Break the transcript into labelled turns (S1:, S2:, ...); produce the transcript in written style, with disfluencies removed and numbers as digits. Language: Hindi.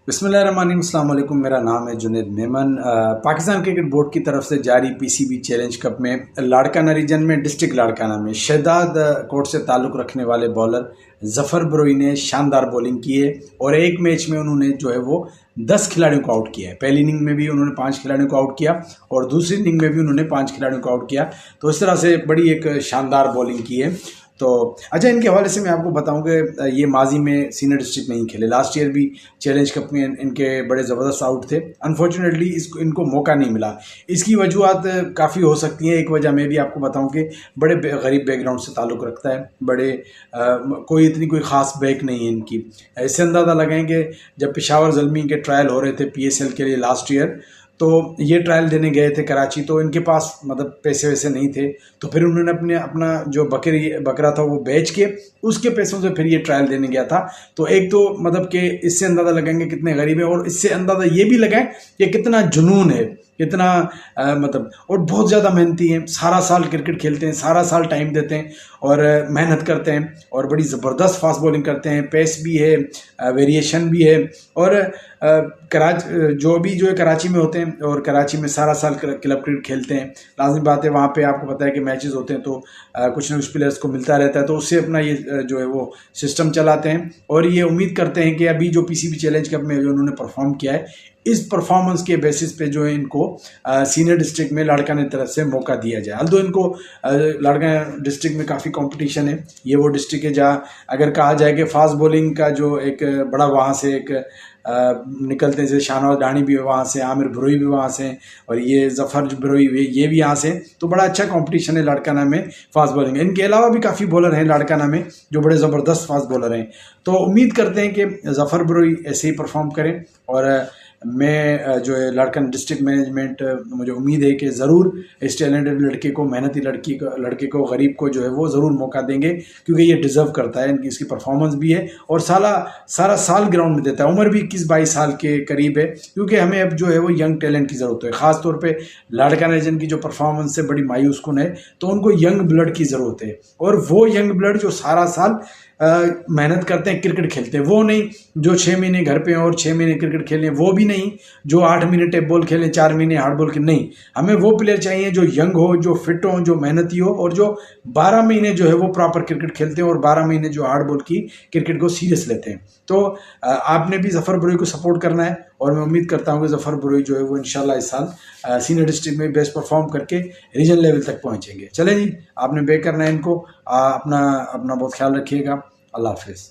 S1: बिस्मिल्लाहिर्रहमानिर्रहीम, अस्सलाम वालेकुम। मेरा नाम है जुनैद मेमन। पाकिस्तान क्रिकेट बोर्ड की तरफ से जारी पीसीबी चैलेंज कप में लाड़काना रीजन में डिस्ट्रिक्ट लाड़काना में शहदाद कोर्ट से ताल्लुक़ रखने वाले बॉलर जफ़र बरोई ने शानदार बॉलिंग की है और एक मैच में उन्होंने जो है वो 10 खिलाड़ियों को आउट किया है। पहली इनिंग में भी उन्होंने 5 खिलाड़ियों को आउट किया और दूसरी इनिंग में भी उन्होंने 5 खिलाड़ियों को आउट किया। तो इस तरह से बड़ी एक शानदार बॉलिंग की है। तो अच्छा, इनके हवाले से मैं आपको बताऊं कि ये माजी में सीनियर डिस्ट्रिक्ट नहीं खेले, लास्ट ईयर भी चैलेंज कप में इनके बड़े ज़बरदस्त आउट थे। अनफॉर्चुनेटली इनको मौका नहीं मिला। इसकी वजूहत काफ़ी हो सकती हैं। एक वजह मैं भी आपको बताऊं कि बड़े गरीब बैकग्राउंड से ताल्लुक़ रखता है, बड़े कोई इतनी कोई ख़ास बैक नहीं है इनकी। इससे अंदाज़ा लगाएं कि जब पेशावर ज़ल्मी के ट्रायल हो रहे थे PSL के लिए लास्ट ईयर, तो ये ट्रायल देने गए थे कराची, तो इनके पास मतलब पैसे वैसे नहीं थे, तो फिर उन्होंने अपना जो बकरा था वो बेच के उसके पैसों से फिर ये ट्रायल देने गया था। तो एक तो मतलब कि इससे अंदाज़ा लगाएंगे कितने गरीब है, और इससे अंदाज़ा ये भी लगाएं कि कितना जुनून है, कितना मतलब, और बहुत ज़्यादा मेहनती हैं। सारा साल क्रिकेट खेलते हैं, सारा साल टाइम देते हैं और मेहनत करते हैं और बड़ी ज़बरदस्त फास्ट बॉलिंग करते हैं। पेस भी है, वेरिएशन भी है। और जो है कराची में होते हैं और कराची में सारा साल क्लब क्रिकेट खेलते हैं। लाज़मी बात है, वहाँ पे आपको पता है कि मैचेस होते हैं तो कुछ ना कुछ प्लेयर्स को मिलता रहता है, तो उससे अपना ये जो है वो सिस्टम चलाते हैं। और ये उम्मीद करते हैं कि अभी जो पीसीबी चैलेंज कप में जो उन्होंने परफॉर्म किया है, इस परफॉर्मेंस के बेसिस पे जो है इनको सीनियर डिस्ट्रिक्ट में लाड़काना तरफ से मौका दिया जाए। अल्दो इनको लाड़काना डिस्ट्रिक्ट में काफ़ी कंपटीशन है। ये वो डिस्ट्रिक्ट है जहाँ अगर कहा जाए कि फास्ट बॉलिंग का जो एक बड़ा वहाँ से एक निकलते हैं, जैसे शाहनवाज डानी भी वहाँ से, आमिर बरोई भी वहाँ से, और ये जफ़र बरोई ये भी यहाँ से। तो बड़ा अच्छा कंपटीशन है लाड़काना में फास्ट बॉलिंग। इनके अलावा भी काफ़ी बॉलर हैं लाड़काना में जो बड़े ज़बरदस्त फास्ट बॉलर हैं। तो उम्मीद करते हैं कि जफ़र बरोई ऐसे ही परफॉर्म करें। और मैं जो है लाड़काना डिस्ट्रिक्ट मैनेजमेंट, मुझे उम्मीद है कि ज़रूर इस टैलेंटेड लड़के को, मेहनती लड़के को, गरीब को जो है वो ज़रूर मौका देंगे, क्योंकि ये डिज़र्व करता है। इसकी परफॉर्मेंस भी है और सारा साल ग्राउंड में देता है। उम्र भी 21-22 साल के करीब है, क्योंकि हमें अब जो है वो यंग टैलेंट की ज़रूरत है। ख़ास तौर पे लाड़काना रीजन की जो परफॉर्मेंस है बड़ी मायूस कुन है, तो उनको यंग ब्लड की ज़रूरत है। और वो यंग ब्लड जो सारा साल मेहनत करते हैं, क्रिकेट खेलते हैं, वो नहीं जो 6 महीने घर पे हैं और 6 महीने क्रिकेट खेलें, वो भी नहीं जो 8 महीने टेप बॉल खेलें, 4 महीने हार्ड बॉल खेलें। नहीं, हमें वो प्लेयर चाहिए जो यंग हो, जो फिट हो, जो मेहनती हो, और जो 12 महीने जो है वो प्रॉपर क्रिकेट खेलते हैं और 12 महीने जो हार्ड बॉल की क्रिकेट को सीरियस लेते हैं। तो आपने भी जफ़र बरोई को सपोर्ट करना है, और मैं उम्मीद करता हूँ कि जफ़र बरोई जो है वो इंशाल्लाह इस साल सीनियर डिस्ट्रिक्ट में बेस्ट परफॉर्म करके रीजनल लेवल तक पहुँचेंगे। चलें जी, आपने बैक करना है इनको। अपना बहुत ख्याल रखिएगा। अल्लाह हाफ़िज़।